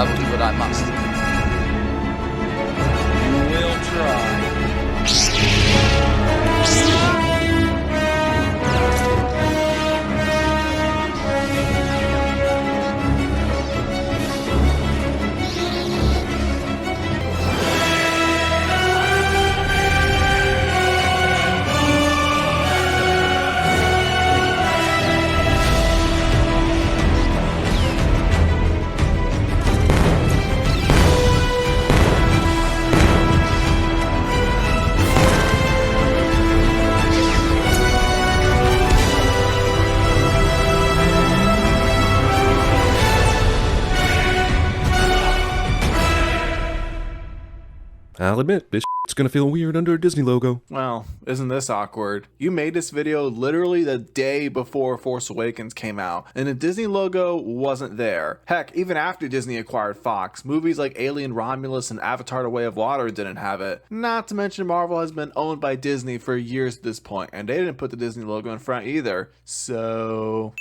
I will do what I must. You will try. I'll admit, this it's gonna feel weird under a Disney logo. Well, isn't this awkward? You made this video literally the day before Force Awakens came out, and the Disney logo wasn't there. Heck, even after Disney acquired Fox, movies like Alien Romulus and Avatar: The Way of Water didn't have it. Not to mention Marvel has been owned by Disney for years at this point, and they didn't put the Disney logo in front either, so...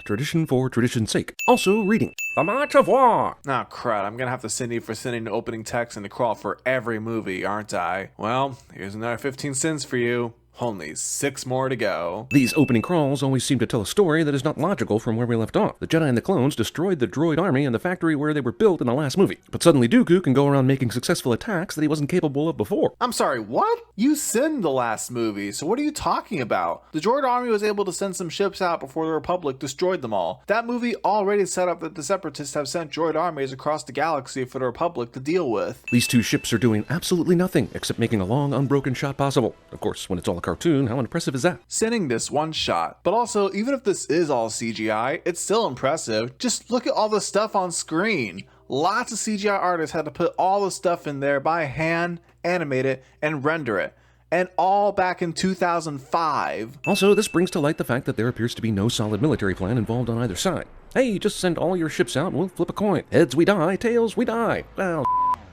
Tradition for tradition's sake. Also reading. The March of War! Oh crap, I'm gonna have to send you for sending the opening text in the crawl for every movie, aren't I? Well, here's another 15 cents for you. Only 6 more to go. These opening crawls always seem to tell a story that is not logical from where we left off. The Jedi and the clones destroyed the droid army and the factory where they were built in the last movie. But suddenly Dooku can go around making successful attacks that he wasn't capable of before. I'm sorry, what? You send the last movie, so what are you talking about? The droid army was able to send some ships out before the Republic destroyed them all. That movie already set up that the Separatists have sent droid armies across the galaxy for the Republic to deal with. These two ships are doing absolutely nothing except making a long, unbroken shot possible. Of course, when it's all a cartoon, how impressive is that? Sending this one shot. But also, even if this is all CGI, it's still impressive. Just look at all the stuff on screen. Lots of CGI artists had to put all the stuff in there by hand, animate it, and render it. And all back in 2005. Also, this brings to light the fact that there appears to be no solid military plan involved on either side. Hey, just send all your ships out and we'll flip a coin. Heads we die, tails we die. Well,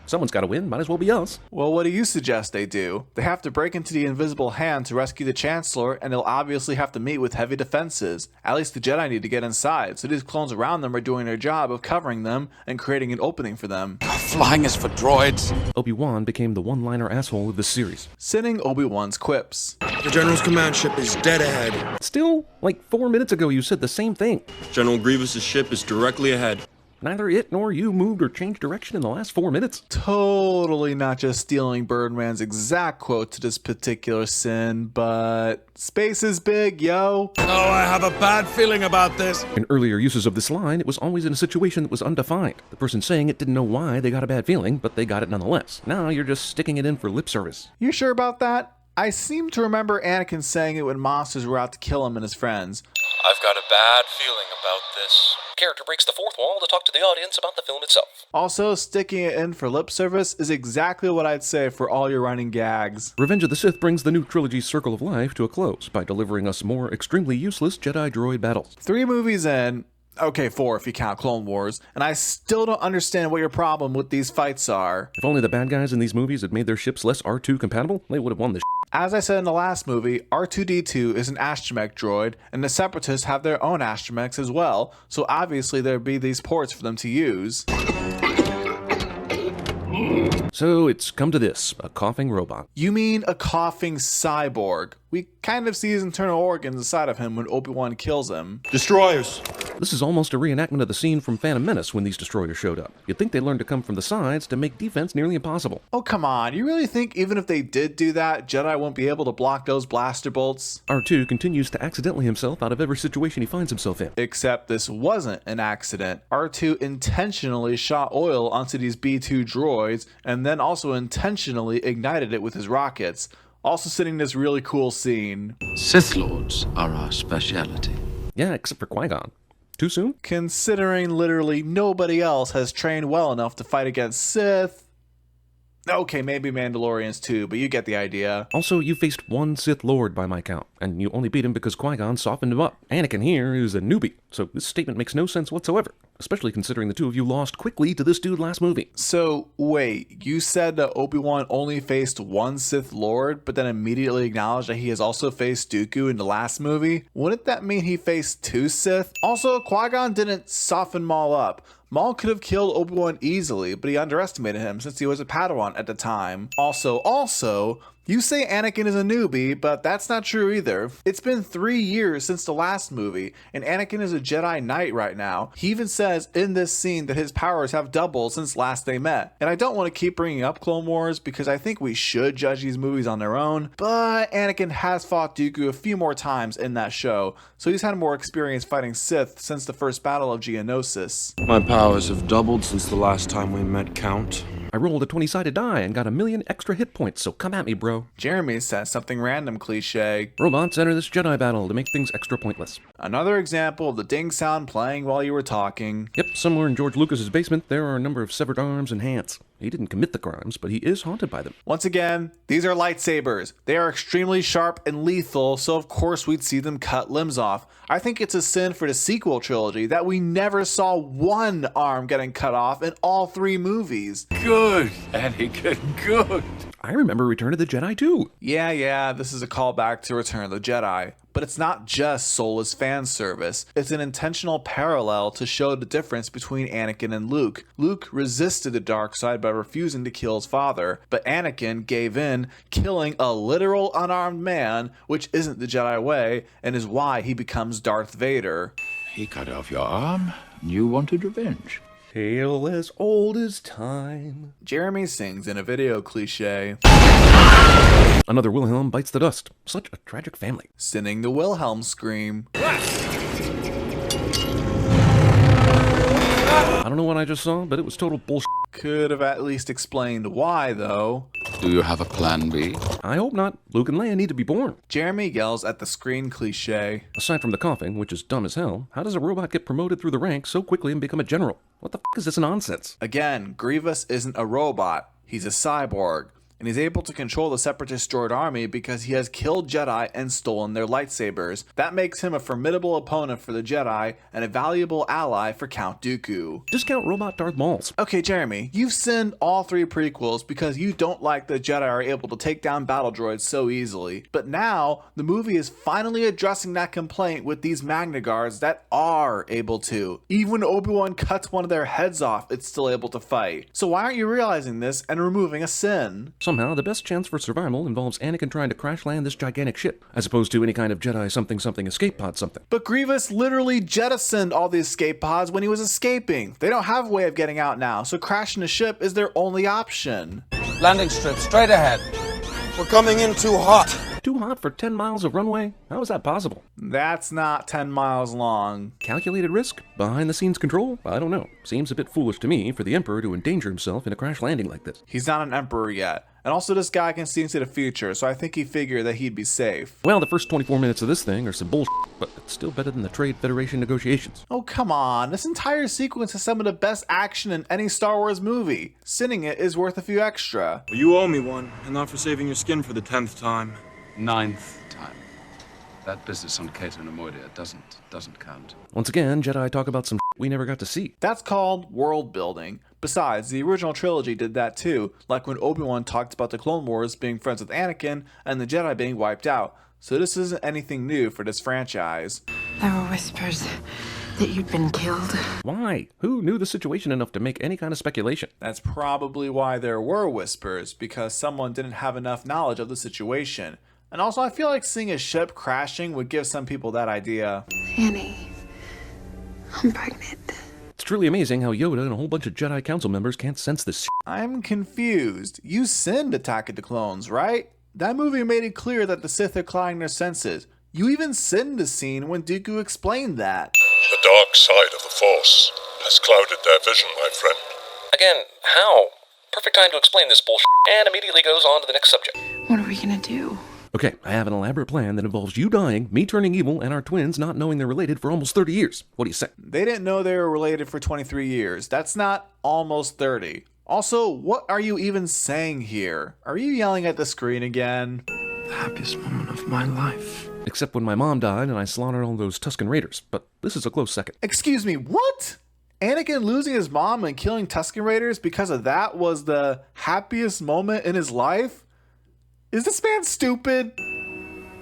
someone's gotta win, might as well be us. Well, what do you suggest they do? They have to break into the Invisible Hand to rescue the Chancellor, and they'll obviously have to meet with heavy defenses. At least the Jedi need to get inside, so these clones around them are doing their job of covering them and creating an opening for them. Flying is for droids. Obi-Wan became the one-liner asshole of this series. Sending Obi-Wan's quips. The General's command ship is dead ahead. Still, like 4 minutes ago you said the same thing. General Grievous's ship is directly ahead. Neither it nor you moved or changed direction in the last 4 minutes. Totally not just stealing Birdman's exact quote to this particular sin, but space is big, yo. Oh, I have a bad feeling about this. In earlier uses of this line, it was always in a situation that was undefined. The person saying it didn't know why they got a bad feeling, but they got it nonetheless. Now you're just sticking it in for lip service. You sure about that? I seem to remember Anakin saying it when monsters were out to kill him and his friends. I've got a bad feeling about this. Character breaks the fourth wall to talk to the audience about the film itself. Also, sticking it in for lip service is exactly what I'd say for all your running gags. Revenge of the Sith brings the new trilogy's circle of life to a close by delivering us more extremely useless Jedi droid battles. 3 movies in, okay, 4 if you count Clone Wars, and I still don't understand what your problem with these fights are. If only the bad guys in these movies had made their ships less R2 compatible, they would have won this. As I said in the last movie, R2-D2 is an astromech droid, and the Separatists have their own astromechs as well, so obviously there'd be these ports for them to use. So it's come to this, a coughing robot. You mean a coughing cyborg? We kind of see his internal organs inside of him when Obi-Wan kills him. Destroyers. This is almost a reenactment of the scene from Phantom Menace when these destroyers showed up. You'd think they learned to come from the sides to make defense nearly impossible. Oh come on, you really think even if they did do that, Jedi won't be able to block those blaster bolts? R2 continues to accidentally himself out of every situation he finds himself in. Except this wasn't an accident. R2 intentionally shot oil onto these B2 droids, and then also intentionally ignited it with his rockets. Also setting this really cool scene. Sith Lords are our specialty. Yeah, except for Qui-Gon. Too soon? Considering literally nobody else has trained well enough to fight against Sith. Okay, maybe Mandalorians too, but you get the idea. Also, you faced one Sith Lord by my count, and you only beat him because Qui-Gon softened him up. Anakin here is a newbie, so this statement makes no sense whatsoever. especially considering the two of you lost quickly to this dude last movie. So, wait, you said that Obi-Wan only faced one Sith Lord, but then immediately acknowledged that he has also faced Dooku in the last movie? Wouldn't that mean he faced two Sith? Also, Qui-Gon didn't soften Maul up. Maul could have killed Obi-Wan easily, but he underestimated him since he was a Padawan at the time. Also, you say Anakin is a newbie, but that's not true either. It's been 3 years since the last movie, and Anakin is a Jedi Knight right now. He even says in this scene that his powers have doubled since last they met. And I don't want to keep bringing up Clone Wars because I think we should judge these movies on their own, but Anakin has fought Dooku a few more times in that show, so he's had more experience fighting Sith since the first battle of Geonosis. My powers have doubled since the last time we met, Count. I rolled a 20-sided die and got 1,000,000 extra hit points, so come at me, bro. Jeremy says something random cliche. Robots enter this Jedi battle to make things extra pointless. Another example of the ding sound playing while you were talking. Yep, somewhere in George Lucas's basement, there are a number of severed arms and hands. He didn't commit the crimes, but he is haunted by them. Once again, these are lightsabers. They are extremely sharp and lethal, so of course we'd see them cut limbs off. I think it's a sin for the sequel trilogy that we never saw one arm getting cut off in all 3 movies. Good, Anakin, good. I remember Return of the Jedi too. Yeah, this is a callback to Return of the Jedi. But it's not just soulless fan service. It's an intentional parallel to show the difference between Anakin and Luke. Luke resisted the dark side by refusing to kill his father, but Anakin gave in, killing a literal unarmed man, which isn't the Jedi way, and is why he becomes Darth Vader. He cut off your arm, and you wanted revenge. Tale as old as time. Jeremy sings in a video cliche. Another Wilhelm bites the dust. Such a tragic family. Singing the Wilhelm scream. I don't know what I just saw, but it was total bullshit. Could have at least explained why, though. Do you have a plan B? I hope not. Luke and Leia need to be born. Jeremy yells at the screen cliche. Aside from the coughing, which is dumb as hell, how does a robot get promoted through the ranks so quickly and become a general? What the f*** is this nonsense? Again, Grievous isn't a robot. He's a cyborg. And he's able to control the Separatist droid army because he has killed Jedi and stolen their lightsabers. That makes him a formidable opponent for the Jedi and a valuable ally for Count Dooku. Discount robot Darth Mauls. Okay, Jeremy, you've sinned all 3 prequels because you don't like that Jedi are able to take down battle droids so easily. But now, the movie is finally addressing that complaint with these Magna Guards that are able to. Even when Obi-Wan cuts one of their heads off, it's still able to fight. So why aren't you realizing this and removing a sin? Somehow, the best chance for survival involves Anakin trying to crash land this gigantic ship, as opposed to any kind of Jedi something escape pod something. But Grievous literally jettisoned all the escape pods when he was escaping. They don't have a way of getting out now, so crashing the ship is their only option. Landing strip straight ahead. We're coming in too hot. Too hot for 10 miles of runway? How is that possible? That's not 10 miles long. Calculated risk? Behind the scenes control? I don't know. Seems a bit foolish to me for the Emperor to endanger himself in a crash landing like this. He's not an emperor yet. And also this guy can see into the future, so I think he figured that he'd be safe. Well, the first 24 minutes of this thing are some bullshit, but it's still better than the Trade Federation negotiations. Oh, come on. This entire sequence is some of the best action in any Star Wars movie. Sinning it is worth a few extra. Well, you owe me one, and not for saving your skin for the 10th time. 9th time. That business on Cato Nemoidia doesn't count. Once again, Jedi talk about some shit we never got to see. That's called world building. Besides, the original trilogy did that too, like when Obi-Wan talked about the Clone Wars being friends with Anakin and the Jedi being wiped out. So this isn't anything new for this franchise. There were whispers that you'd been killed. Why? Who knew the situation enough to make any kind of speculation? That's probably why there were whispers, because someone didn't have enough knowledge of the situation. And also, I feel like seeing a ship crashing would give some people that idea. Annie, I'm pregnant. It's truly amazing how Yoda and a whole bunch of Jedi Council members can't sense this shit. I'm confused. You sinned Attack of the Clones, right? That movie made it clear that the Sith are clouding their senses. You even sinned the scene when Dooku explained that. The dark side of the Force has clouded their vision, my friend. Again, how? Perfect time to explain this bullshit, and immediately goes on to the next subject. What are we gonna do? Okay, I have an elaborate plan that involves you dying, me turning evil, and our twins not knowing they're related for almost 30 years. What do you say? They didn't know they were related for 23 years. That's not almost 30. Also, what are you even saying here? Are you yelling at the screen again? The happiest moment of my life. Except when my mom died and I slaughtered all those Tusken Raiders, but this is a close second. Excuse me, what? Anakin losing his mom and killing Tusken Raiders because of that was the happiest moment in his life? Is this man stupid?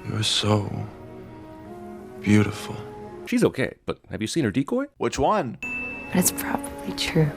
You're so beautiful. She's okay, but have you seen her decoy? Which one? But it's probably true.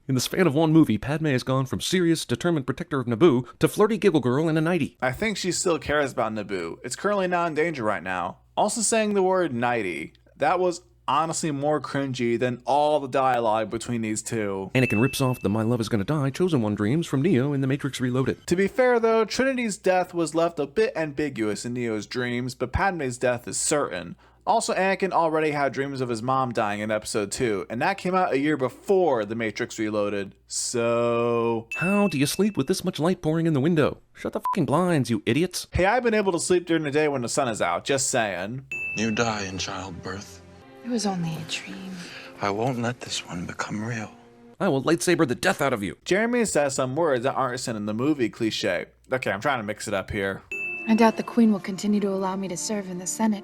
In the span of one movie, Padme has gone from serious, determined protector of Naboo to flirty giggle girl in a nightie. I think she still cares about Naboo. It's currently not in danger right now. Also saying the word nightie. That was honestly more cringy than all the dialogue between these two. Anakin rips off the "My love is gonna die" Chosen One dreams from Neo in The Matrix Reloaded. To be fair though, Trinity's death was left a bit ambiguous in Neo's dreams, but Padme's death is certain. Also, Anakin already had dreams of his mom dying in episode 2, and that came out a year before The Matrix Reloaded. So... How do you sleep with this much light pouring in the window? Shut the fucking blinds, you idiots. Hey, I've been able to sleep during the day when the sun is out, just saying. You die in childbirth. It was only a dream. I won't let this one become real. I will lightsaber the death out of you. Jeremy says some words that aren't said in the movie cliche. Okay, I'm trying to mix it up here. I doubt the Queen will continue to allow me to serve in the Senate.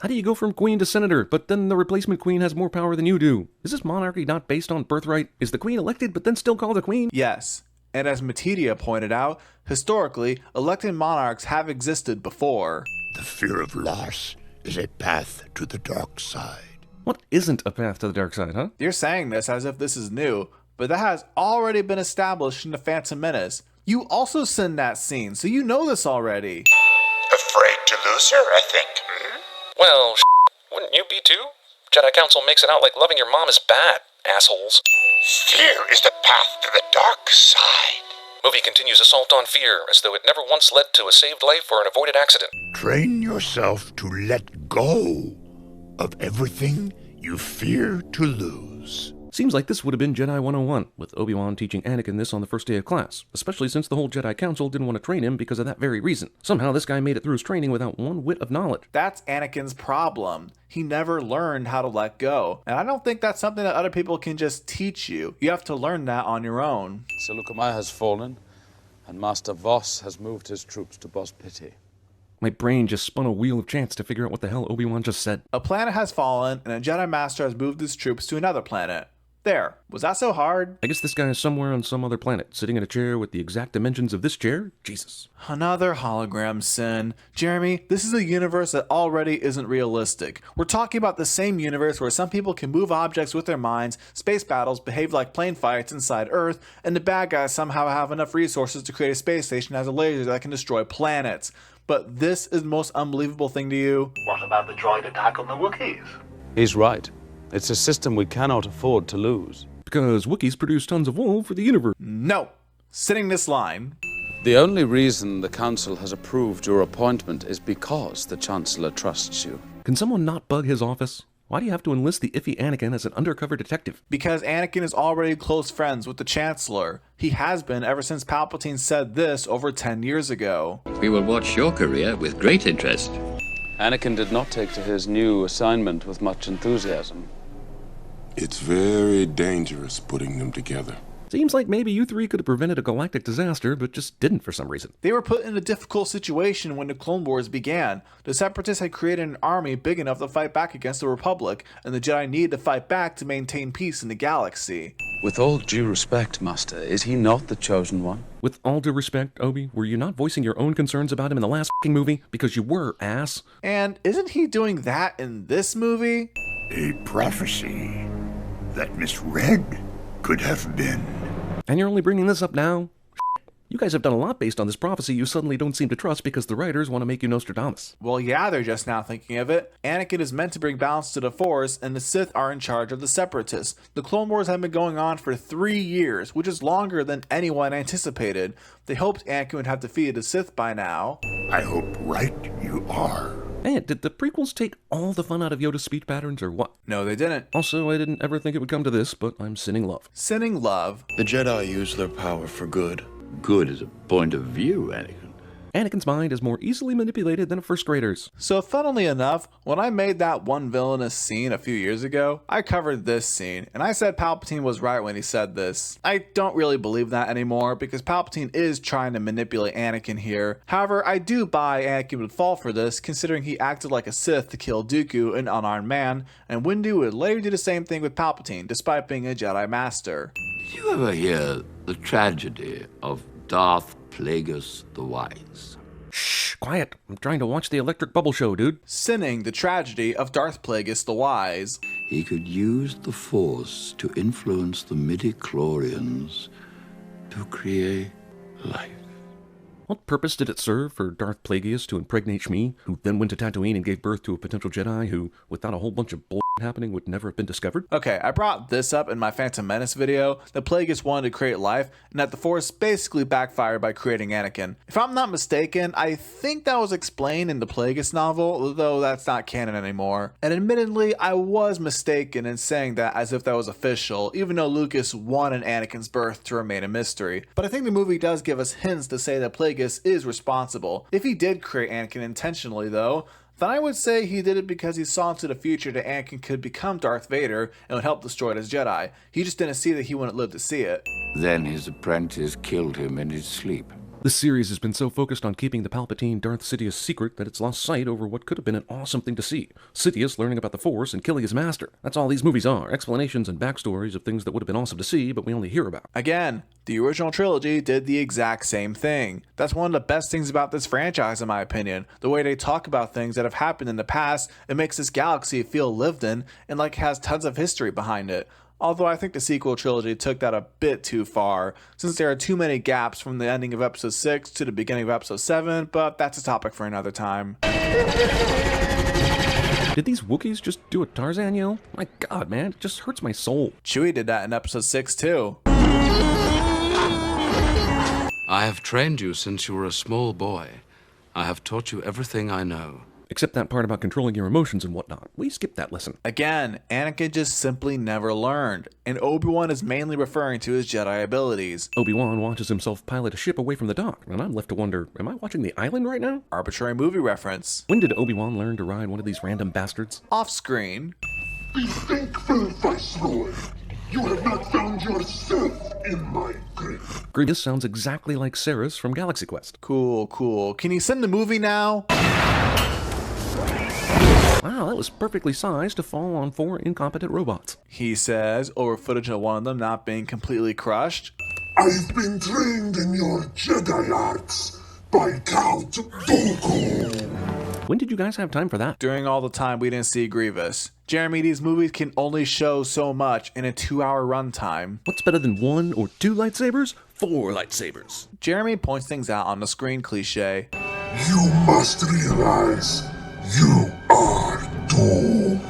How do you go from queen to senator, but then the replacement queen has more power than you do? Is this monarchy not based on birthright? Is the queen elected but then still called a queen? Yes, and as Matidia pointed out, historically, elected monarchs have existed before. The fear of loss is a path to the dark side. What isn't a path to the dark side, huh? You're saying this as if this is new, but that has already been established in The Phantom Menace. You also send that scene, so you know this already. Afraid to lose her, I think. Well, wouldn't you be too? Jedi Council makes it out like loving your mom is bad, assholes. Fear is the path to the dark side. Movie continues assault on fear, as though it never once led to a saved life or an avoided accident. Train yourself to let go of everything you fear to lose. Seems like this would have been Jedi 101, with Obi-Wan teaching Anakin this on the first day of class, especially since the whole Jedi Council didn't want to train him because of that very reason. Somehow this guy made it through his training without one whit of knowledge. That's Anakin's problem. He never learned how to let go. And I don't think that's something that other people can just teach you. You have to learn that on your own. Seleucumai has fallen, and Master Voss has moved his troops to Bos Pitti. My brain just spun a wheel of chance to figure out what the hell Obi-Wan just said. A planet has fallen, and a Jedi Master has moved his troops to another planet. There. Was that so hard? I guess this guy is somewhere on some other planet, sitting in a chair with the exact dimensions of this chair? Jesus. Another hologram sin. Jeremy, this is a universe that already isn't realistic. We're talking about the same universe where some people can move objects with their minds, space battles behave like plane fights inside Earth, and the bad guys somehow have enough resources to create a space station that has a laser that can destroy planets. But this is the most unbelievable thing to you? What about the droid attack on the Wookiees? He's right. It's a system we cannot afford to lose. Because Wookiees produce tons of wool for the universe. No. Sitting this line. The only reason the Council has approved your appointment is because the Chancellor trusts you. Can someone not bug his office? Why do you have to enlist the iffy Anakin as an undercover detective? Because Anakin is already close friends with the Chancellor. He has been ever since Palpatine said this over 10 years ago. We will watch your career with great interest. Anakin did not take to his new assignment with much enthusiasm. It's very dangerous putting them together. Seems like maybe you three could have prevented a galactic disaster, but just didn't for some reason. They were put in a difficult situation when the Clone Wars began. The Separatists had created an army big enough to fight back against the Republic, and the Jedi needed to fight back to maintain peace in the galaxy. With all due respect, Master, is he not the chosen one? With all due respect, Obi, were you not voicing your own concerns about him in the last f***ing movie? Because you were, ass. And isn't he doing that in this movie? A prophecy that misread could have been. And you're only bringing this up now? You guys have done a lot based on this prophecy you suddenly don't seem to trust because the writers want to make you Nostradamus. Well, yeah, they're just now thinking of it. Anakin is meant to bring balance to the Force, and the Sith are in charge of the Separatists. The Clone Wars have been going on for 3 years, which is longer than anyone anticipated. They hoped Anakin would have defeated the Sith by now. I hope right you are. Man, did the prequels take all the fun out of Yoda's speech patterns or what? No, they didn't. Also, I didn't ever think it would come to this, but I'm sinning love. Sinning love. The Jedi use their power for good. Good is a point of view, Anakin. Anakin's mind is more easily manipulated than a first grader's. So funnily enough, when I made that one villainous scene a few years ago, I covered this scene, and I said Palpatine was right when he said this. I don't really believe that anymore, because Palpatine is trying to manipulate Anakin here. However, I do buy Anakin would fall for this, considering he acted like a Sith to kill Dooku, an unarmed man, and Windu would later do the same thing with Palpatine, despite being a Jedi Master. Did you ever hear the tragedy of Darth Plagueis the Wise? Shh, quiet. I'm trying to watch the Electric Bubble Show, dude. Sinning the tragedy of Darth Plagueis the Wise. He could use the Force to influence the midi-chlorians to create life. What purpose did it serve for Darth Plagueis to impregnate Shmi, who then went to Tatooine and gave birth to a potential Jedi who, without a whole bunch of bull happening, would never have been discovered? Okay, I brought this up in my Phantom Menace video, that Plagueis wanted to create life, and that the Force basically backfired by creating Anakin. If I'm not mistaken, I think that was explained in the Plagueis novel, though that's not canon anymore. And admittedly, I was mistaken in saying that as if that was official, even though Lucas wanted Anakin's birth to remain a mystery. But I think the movie does give us hints to say that Plagueis is responsible. If he did create Anakin intentionally though, then I would say he did it because he saw into the future that Anakin could become Darth Vader and would help destroy his Jedi. He just didn't see that he wouldn't live to see it. Then his apprentice killed him in his sleep. This series has been so focused on keeping the Palpatine Darth Sidious secret that it's lost sight over what could have been an awesome thing to see. Sidious learning about the Force and killing his master. That's all these movies are, explanations and backstories of things that would have been awesome to see, but we only hear about. Again, the original trilogy did the exact same thing. That's one of the best things about this franchise in my opinion. The way they talk about things that have happened in the past, it makes this galaxy feel lived in and like it has tons of history behind it. Although I think the sequel trilogy took that a bit too far, since there are too many gaps from the ending of episode 6 to the beginning of episode 7, but that's a topic for another time. Did these Wookiees just do a Tarzan yell? My god, man, it just hurts my soul. Chewie did that in episode 6 too. I have trained you since you were a small boy. I have taught you everything I know. Except that part about controlling your emotions and whatnot. We skipped that lesson. Again, Anakin just simply never learned, and Obi-Wan is mainly referring to his Jedi abilities. Obi-Wan watches himself pilot a ship away from the dock, and I'm left to wonder, am I watching The Island right now? Arbitrary movie reference. When did Obi-Wan learn to ride one of these random bastards? Off screen. Be thankful, Vice Lord. You have not found yourself in my grip. This sounds exactly like Saris from Galaxy Quest. Cool, cool. Can you send the movie now? Wow, that was perfectly sized to fall on 4 incompetent robots. He says, over footage of one of them not being completely crushed. I've been trained in your Jedi arts by Count Dooku. When did you guys have time for that? During all the time we didn't see Grievous. Jeremy, these movies can only show so much in a 2-hour runtime. What's better than 1 or 2 lightsabers? 4 lightsabers. Jeremy points things out on the screen cliche. You must realize you are doomed.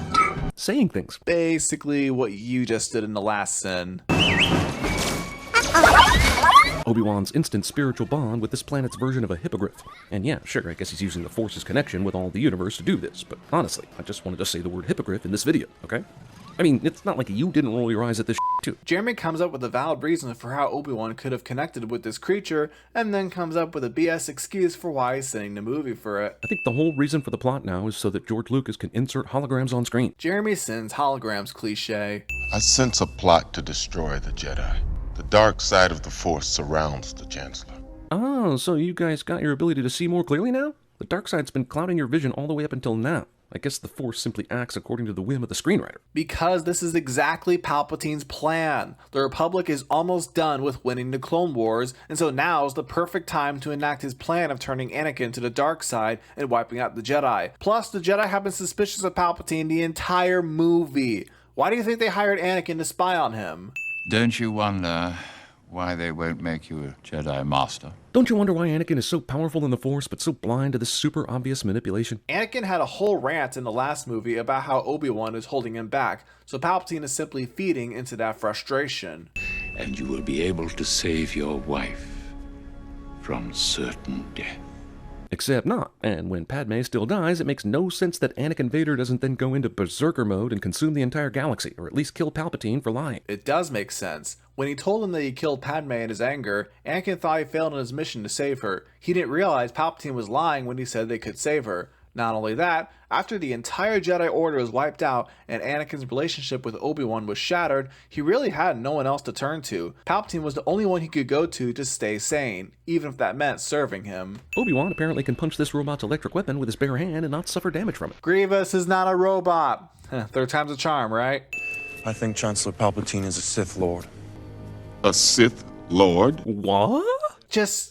Saying things. Basically what you just did in the last sin. Obi-Wan's instant spiritual bond with this planet's version of a hippogriff. And yeah, sure, I guess he's using the Force's connection with all the universe to do this, but honestly, I just wanted to say the word hippogriff in this video, okay? I mean, it's not like you didn't roll your eyes at this too. Jeremy comes up with a valid reason for how Obi-Wan could have connected with this creature, and then comes up with a BS excuse for why he's sending the movie for it. I think the whole reason for the plot now is so that George Lucas can insert holograms on screen. CinemaSins holograms cliche. I sense a plot to destroy the Jedi. The dark side of the Force surrounds the Chancellor. Oh, so you guys got your ability to see more clearly now? The dark side's been clouding your vision all the way up until now. I guess the Force simply acts according to the whim of the screenwriter. Because this is exactly Palpatine's plan. The Republic is almost done with winning the Clone Wars, and so now is the perfect time to enact his plan of turning Anakin to the dark side and wiping out the Jedi. Plus, the Jedi have been suspicious of Palpatine the entire movie. Why do you think they hired Anakin to spy on him? Don't you wonder why they won't make you a Jedi Master? Don't you wonder why Anakin is so powerful in the Force but so blind to this super obvious manipulation? Anakin had a whole rant in the last movie about how Obi-Wan is holding him back, so Palpatine is simply feeding into that frustration. And you will be able to save your wife from certain death. Except not, and when Padme still dies, it makes no sense that Anakin Vader doesn't then go into berserker mode and consume the entire galaxy, or at least kill Palpatine for lying. It does make sense. When he told him that he killed Padme in his anger, Anakin thought he failed in his mission to save her. He didn't realize Palpatine was lying when he said they could save her. Not only that, after the entire Jedi Order was wiped out and Anakin's relationship with Obi-Wan was shattered, he really had no one else to turn to. Palpatine was the only one he could go to stay sane, even if that meant serving him. Obi-Wan apparently can punch this robot's electric weapon with his bare hand and not suffer damage from it. Grievous is not a robot. Third time's a charm, right? I think Chancellor Palpatine is a Sith Lord. A Sith Lord? What? Just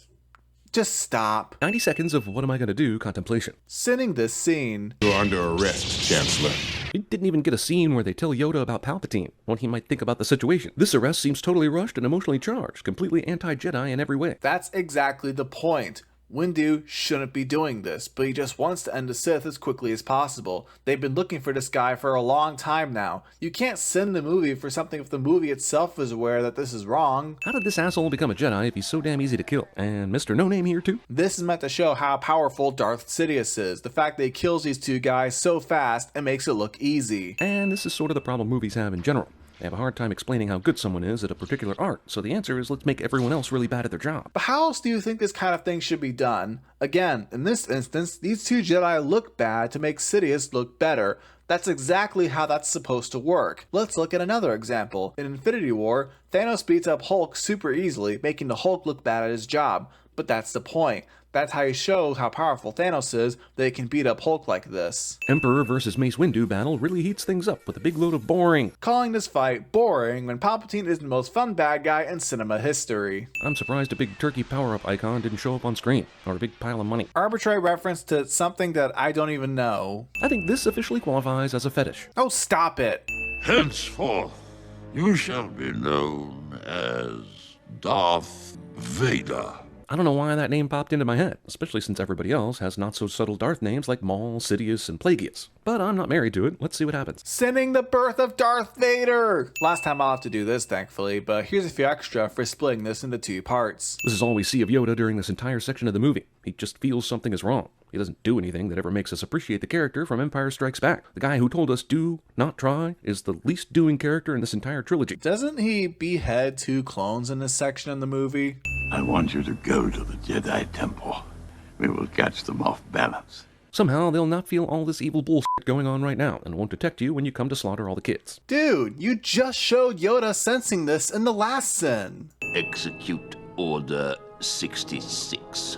stop. 90 seconds of what am I gonna do contemplation. Sending this scene. You're under arrest, Chancellor. We didn't even get a scene where they tell Yoda about Palpatine, what he might think about the situation. This arrest seems totally rushed and emotionally charged, completely anti-Jedi in every way. That's exactly the point. Windu shouldn't be doing this, but he just wants to end the Sith as quickly as possible. They've been looking for this guy for a long time now. You can't send the movie for something if the movie itself is aware that this is wrong. How did this asshole become a Jedi if he's so damn easy to kill? And Mr. No Name here too? This is meant to show how powerful Darth Sidious is. The fact that he kills these two guys so fast, it makes it look easy. And this is sort of the problem movies have in general. They have a hard time explaining how good someone is at a particular art, so the answer is let's make everyone else really bad at their job. But how else do you think this kind of thing should be done? Again, in this instance, these two Jedi look bad to make Sidious look better. That's exactly how that's supposed to work. Let's look at another example. In Infinity War, Thanos beats up Hulk super easily, making the Hulk look bad at his job. But that's the point. That's how you show how powerful Thanos is, that he can beat up Hulk like this. Emperor versus Mace Windu battle really heats things up with a big load of boring. Calling this fight boring when Palpatine is the most fun bad guy in cinema history. I'm surprised a big turkey power-up icon didn't show up on screen, or a big pile of money. Arbitrary reference to something that I don't even know. I think this officially qualifies as a fetish. Oh, stop it. Henceforth, you shall be known as Darth Vader. I don't know why that name popped into my head, especially since everybody else has not-so-subtle Darth names like Maul, Sidious, and Plagueis. But I'm not married to it. Let's see what happens. Sending the birth of Darth Vader! Last time I'll have to do this, thankfully, but here's a few extra for splitting this into 2 parts. This is all we see of Yoda during this entire section of the movie. He just feels something is wrong. He doesn't do anything that ever makes us appreciate the character from Empire Strikes Back. The guy who told us do, not try, is the least doing character in this entire trilogy. Doesn't he behead 2 clones in this section of the movie? I want you to go to the Jedi Temple. We will catch them off balance. Somehow they'll not feel all this evil bullshit going on right now and won't detect you when you come to slaughter all the kids. Dude, you just showed Yoda sensing this in the last sin. Execute Order 66.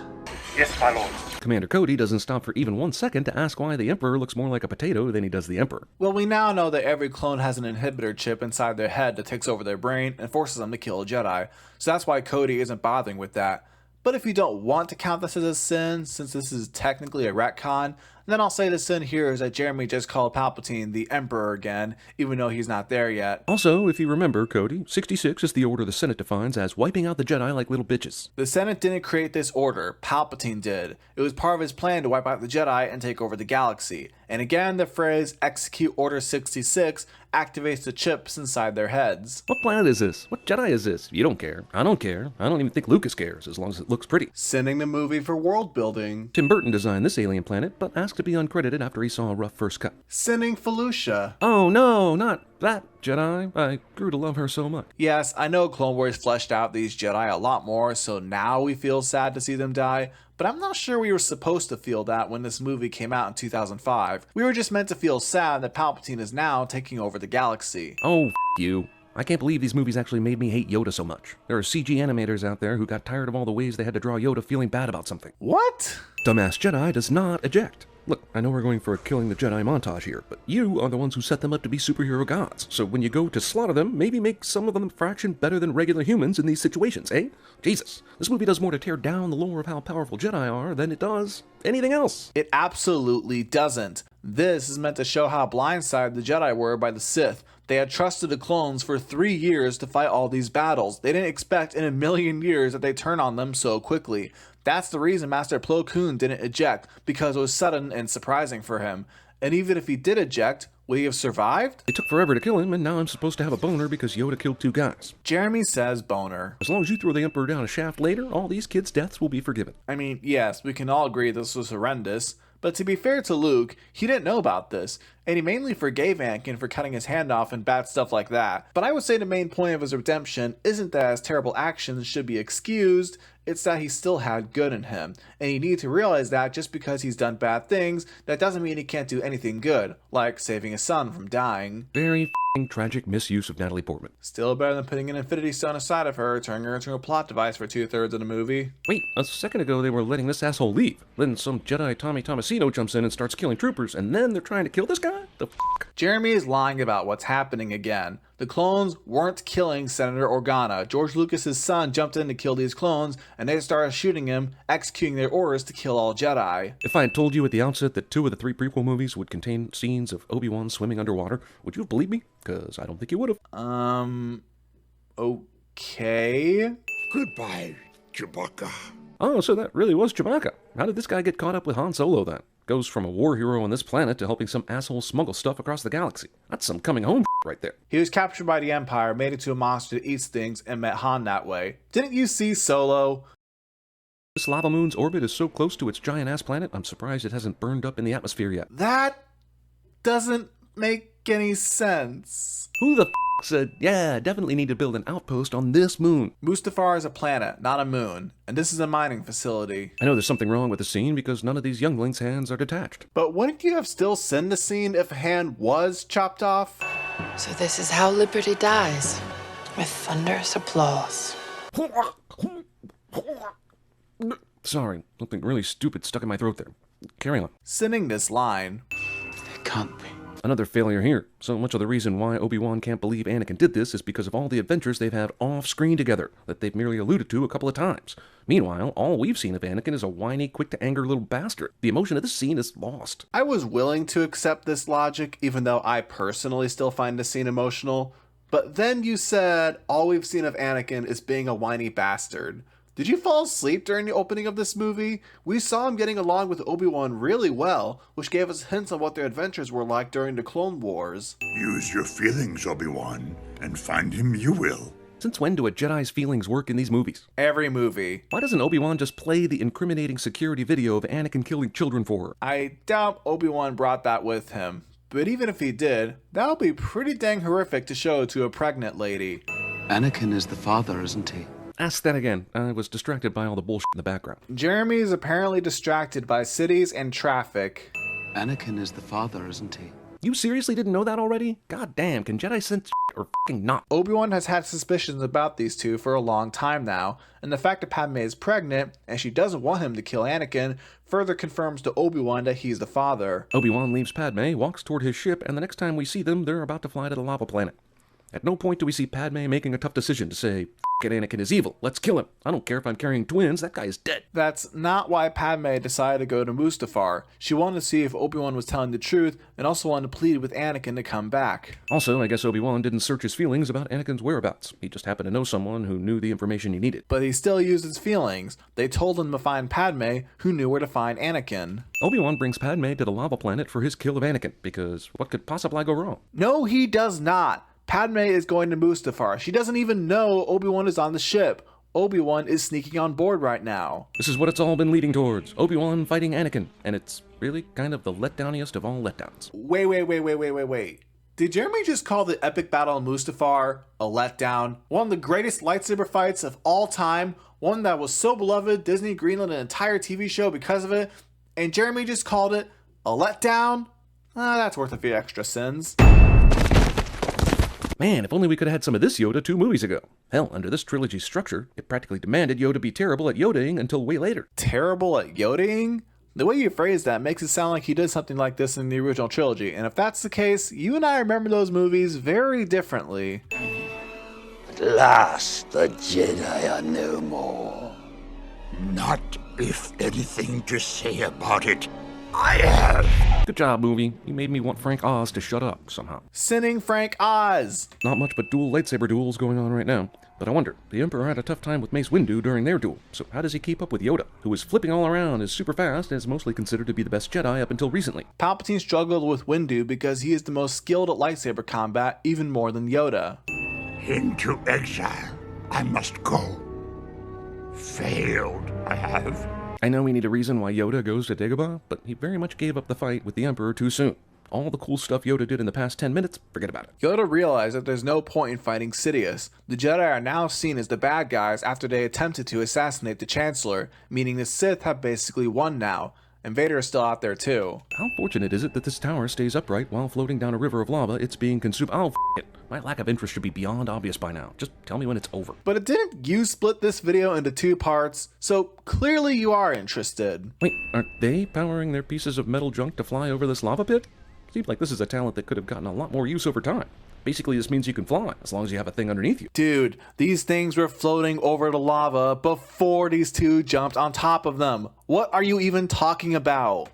Yes, my lord. Commander Cody doesn't stop for even 1 second to ask why the Emperor looks more like a potato than he does the Emperor. Well, we now know that every clone has an inhibitor chip inside their head that takes over their brain and forces them to kill a Jedi, so that's why Cody isn't bothering with that. But if you don't want to count this as a sin, since this is technically a retcon, then I'll say the sin here is that Jeremy just called Palpatine the Emperor again, even though he's not there yet. Also, if you remember, Cody, 66 is the order the Senate defines as wiping out the Jedi like little bitches. The Senate didn't create this order, Palpatine did. It was part of his plan to wipe out the Jedi and take over the galaxy. And again, the phrase execute Order 66 activates the chips inside their heads. What planet is this? What Jedi is this? You don't care. I don't care. I don't even think Lucas cares, as long as it looks pretty. Sending the movie for world building. Tim Burton designed this alien planet, but asked to be uncredited after he saw a rough first cut. Sending Felucia. Oh no, not that Jedi. I grew to love her so much. Yes, I know Clone Wars fleshed out these Jedi a lot more, so now we feel sad to see them die, but I'm not sure we were supposed to feel that when this movie came out in 2005. We were just meant to feel sad that Palpatine is now taking over the galaxy. Oh, you. I can't believe these movies actually made me hate Yoda so much. There are CG animators out there who got tired of all the ways they had to draw Yoda feeling bad about something. What? Dumbass Jedi does not eject. Look, I know we're going for a killing the Jedi montage here, but you are the ones who set them up to be superhero gods. So when you go to slaughter them, maybe make some of them a fraction better than regular humans in these situations, eh? Jesus, this movie does more to tear down the lore of how powerful Jedi are than it does anything else. It absolutely doesn't. This is meant to show how blindsided the Jedi were by the Sith. They had trusted the clones for 3 years to fight all these battles. They didn't expect in a million years that they'd turn on them so quickly. That's the reason Master Plo Koon didn't eject, because it was sudden and surprising for him. And even if he did eject, Would he have survived? It took forever to kill him, and now I'm supposed to have a boner because Yoda killed 2 guys. Jeremy says boner. As long as you throw the Emperor down a shaft later, all these kids' deaths will be forgiven. I mean, yes, we can all agree this was horrendous, but to be fair to Luke, he didn't know about this, and he mainly forgave Anakin for cutting his hand off and bad stuff like that. But I would say the main point of his redemption isn't that his terrible actions should be excused, it's that he still had good in him, and you need to realize that just because he's done bad things, that doesn't mean he can't do anything good, like saving his son from dying. Very f***ing tragic misuse of Natalie Portman. Still better than putting an Infinity Stone aside of her, turning her into a plot device for 2/3 of the movie. Wait, a second ago they were letting this asshole leave. Then some Jedi Tommy Tomasino jumps in and starts killing troopers, and then they're trying to kill this guy? The f***? Jeremy is lying about what's happening again. The clones weren't killing Senator Organa. George Lucas's son jumped in to kill these clones, and they started shooting him, executing their orders to kill all Jedi. If I had told you at the outset that 2 of the 3 prequel movies would contain scenes of Obi-Wan swimming underwater, would you have believed me? Because I don't think you would have. Okay. Goodbye, Chewbacca. Oh, so that really was Chewbacca. How did this guy get caught up with Han Solo then? Goes from a war hero on this planet to helping some asshole smuggle stuff across the galaxy. That's some coming home right there. He was captured by the Empire, made into a monster that eats things, and met Han that way. Didn't you see Solo? This lava moon's orbit is so close to its giant-ass planet, I'm surprised it hasn't burned up in the atmosphere yet. That doesn't make any sense. Who the f*** said, yeah, definitely need to build an outpost on this moon? Mustafar is a planet, not a moon, and this is a mining facility. I know there's something wrong with the scene because none of these younglings' hands are detached. But wouldn't you have still seen the scene if a hand was chopped off? So this is how liberty dies, with thunderous applause. Sorry, something really stupid stuck in my throat there. Carry on. Sending this line. It can't be. Another failure here. So much of the reason why Obi-Wan can't believe Anakin did this is because of all the adventures they've had off-screen together that they've merely alluded to a couple of times. Meanwhile, all we've seen of Anakin is a whiny, quick-to-anger little bastard. The emotion of this scene is lost. I was willing to accept this logic, even though I personally still find the scene emotional. But then you said all we've seen of Anakin is being a whiny bastard. Did you fall asleep during the opening of this movie? We saw him getting along with Obi-Wan really well, which gave us hints on what their adventures were like during the Clone Wars. Use your feelings, Obi-Wan, and find him you will. Since when do a Jedi's feelings work in these movies? Every movie. Why doesn't Obi-Wan just play the incriminating security video of Anakin killing children for her? I doubt Obi-Wan brought that with him. But even if he did, that would be pretty dang horrific to show to a pregnant lady. Anakin is the father, isn't he? Ask that again. I was distracted by all the bullshit in the background. Jeremy is apparently distracted by cities and traffic. Anakin is the father, isn't he? You seriously didn't know that already? God damn, can Jedi sense or fucking not? Obi-Wan has had suspicions about these two for a long time now, and the fact that Padme is pregnant and she doesn't want him to kill Anakin further confirms to Obi-Wan that he's the father. Obi-Wan leaves Padme, walks toward his ship, and the next time we see them, they're about to fly to the lava planet. At no point do we see Padme making a tough decision to say, "F*** it, Anakin is evil, let's kill him. I don't care if I'm carrying twins, that guy is dead." That's not why Padme decided to go to Mustafar. She wanted to see if Obi-Wan was telling the truth, and also wanted to plead with Anakin to come back. Also, I guess Obi-Wan didn't search his feelings about Anakin's whereabouts. He just happened to know someone who knew the information he needed. But he still used his feelings. They told him to find Padme, who knew where to find Anakin. Obi-Wan brings Padme to the lava planet for his kill of Anakin, because what could possibly go wrong? No, he does not. Padme is going to Mustafar. She doesn't even know Obi-Wan is on the ship. Obi-Wan is sneaking on board right now. This is what it's all been leading towards. Obi-Wan fighting Anakin. And it's really kind of the letdowniest of all letdowns. Wait. Did Jeremy just call the epic battle on Mustafar a letdown? One of the greatest lightsaber fights of all time. One that was so beloved, Disney greenlit an entire TV show because of it. And Jeremy just called it a letdown? That's worth a few extra sins. Man, if only we could have had some of this Yoda 2 movies ago. Hell, under this trilogy structure, it practically demanded Yoda be terrible at Yodaing until way later. Terrible at Yodaing? The way you phrase that makes it sound like he did something like this in the original trilogy, and if that's the case, you and I remember those movies very differently. At last, the Jedi are no more. Not if anything to say about it I have. Good job, movie. You made me want Frank Oz to shut up somehow. Sinning Frank Oz! Not much but dual lightsaber duels going on right now. But I wonder, the Emperor had a tough time with Mace Windu during their duel, so how does he keep up with Yoda, who is flipping all around, is super fast, and is mostly considered to be the best Jedi up until recently? Palpatine struggled with Windu because he is the most skilled at lightsaber combat, even more than Yoda. Into exile I must go. Failed, I have. I know we need a reason why Yoda goes to Dagobah, but he very much gave up the fight with the Emperor too soon. All the cool stuff Yoda did in the past 10 minutes, forget about it. Yoda realized that there's no point in fighting Sidious. The Jedi are now seen as the bad guys after they attempted to assassinate the Chancellor, meaning the Sith have basically won now, and Vader is still out there too. How fortunate is it that this tower stays upright while floating down a river of lava it's being consumed? Oh, it. My lack of interest should be beyond obvious by now. Just tell me when it's over. But didn't you split this video into 2 parts? So clearly you are interested. Wait, aren't they powering their pieces of metal junk to fly over this lava pit? Seems like this is a talent that could have gotten a lot more use over time. Basically, this means you can fly, as long as you have a thing underneath you. Dude, these things were floating over the lava before these 2 jumped on top of them. What are you even talking about?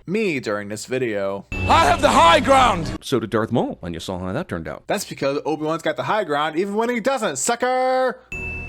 Me during this video. I have the high ground! So did Darth Maul, and you saw how that turned out. That's because Obi-Wan's got the high ground even when he doesn't, sucker!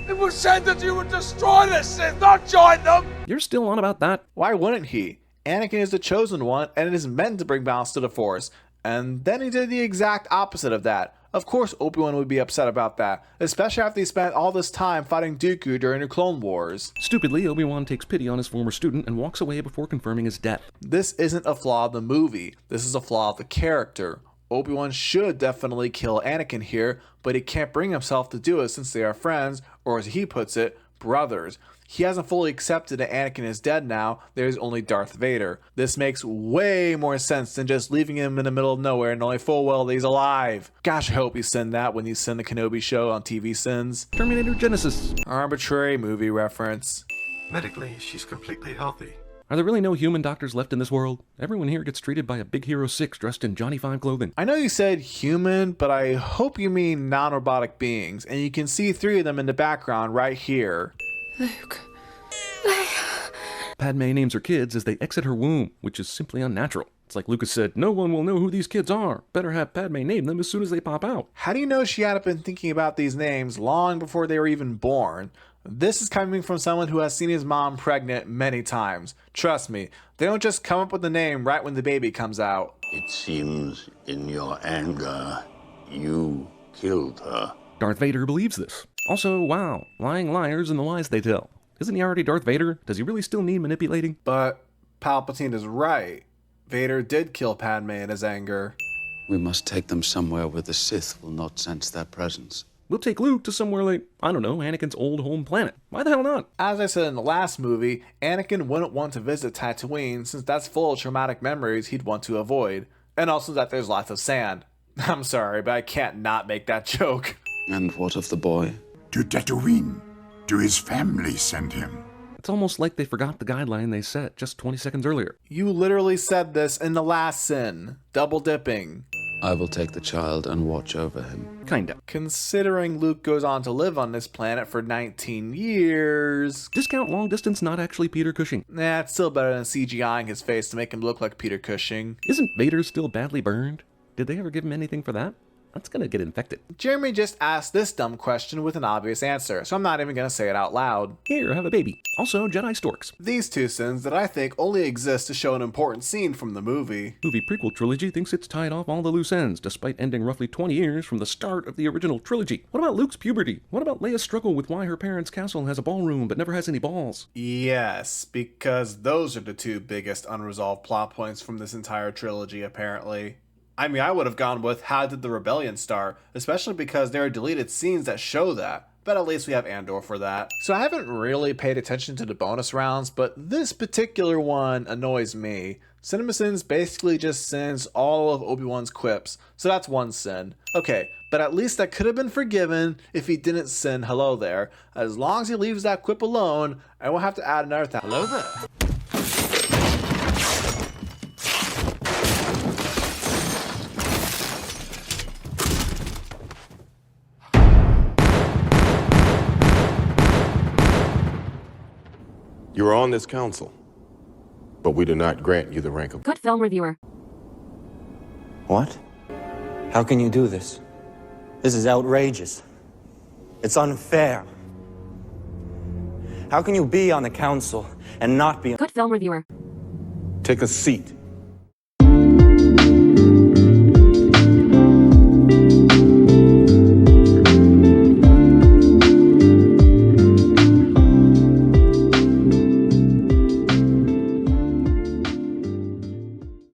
It was said that you would destroy the Sith, not join them! You're still on about that? Why wouldn't he? Anakin is the chosen one, and it is meant to bring balance to the Force. And then he did the exact opposite of that. Of course Obi-Wan would be upset about that, especially after he spent all this time fighting Dooku during the Clone Wars. Stupidly, Obi-Wan takes pity on his former student and walks away before confirming his death. This isn't a flaw of the movie, this is a flaw of the character. Obi-Wan should definitely kill Anakin here, but he can't bring himself to do it since they are friends, or as he puts it, brothers. He hasn't fully accepted that Anakin is dead now, there's only Darth Vader. This makes way more sense than just leaving him in the middle of nowhere knowing full well that he's alive. Gosh, I hope you send that when you send the Kenobi show on CinemaSins. Terminator Genesis. Arbitrary movie reference. Medically, she's completely healthy. Are there really no human doctors left in this world? Everyone here gets treated by a Big Hero 6 dressed in Johnny 5 clothing. I know you said human, but I hope you mean non-robotic beings, and you can see 3 of them in the background right here. Luke. Padme names her kids as they exit her womb, which is simply unnatural. It's like Lucas said, no one will know who these kids are. Better have Padme name them as soon as they pop out. How do you know she had been thinking about these names long before they were even born? This is coming from someone who has seen his mom pregnant many times. Trust me, they don't just come up with the name right when the baby comes out. It seems in your anger, you killed her. Darth Vader believes this. Also, wow, lying liars and the lies they tell. Isn't he already Darth Vader? Does he really still need manipulating? But Palpatine is right. Vader did kill Padme in his anger. We must take them somewhere where the Sith will not sense their presence. We'll take Luke to somewhere like, I don't know, Anakin's old home planet. Why the hell not? As I said in the last movie, Anakin wouldn't want to visit Tatooine since that's full of traumatic memories he'd want to avoid. And also that there's lots of sand. I'm sorry, but I can't not make that joke. And what of the boy? To Tatooine. Do his family send him? It's almost like they forgot the guideline they set just 20 seconds earlier. You literally said this in the last sin. Double dipping. I will take the child and watch over him. Kinda. Considering Luke goes on to live on this planet for 19 years... Discount long distance, not actually Peter Cushing. Nah, it's still better than CGIing his face to make him look like Peter Cushing. Isn't Vader still badly burned? Did they ever give him anything for that? That's gonna get infected. Jeremy just asked this dumb question with an obvious answer, so I'm not even gonna say it out loud. Here, have a baby. Also, Jedi storks. These 2 sins that I think only exist to show an important scene from the movie. Movie prequel trilogy thinks it's tied off all the loose ends, despite ending roughly 20 years from the start of the original trilogy. What about Luke's puberty? What about Leia's struggle with why her parents' castle has a ballroom but never has any balls? Yes, because those are the 2 biggest unresolved plot points from this entire trilogy, apparently. I mean, I would have gone with how did the rebellion start, especially because there are deleted scenes that show that. But at least we have Andor for that. So I haven't really paid attention to the bonus rounds, but this particular one annoys me. CinemaSins basically just sends all of Obi-Wan's quips, so that's 1 sin. Okay, but at least that could have been forgiven if he didn't sin hello there. As long as he leaves that quip alone, I won't have to add another thing. Hello there. You are on this council. but we do not grant you the rank of... Good film reviewer. What? How can you do this? This is outrageous. It's unfair. How can you be on the council and not be... Good film reviewer. Take a seat.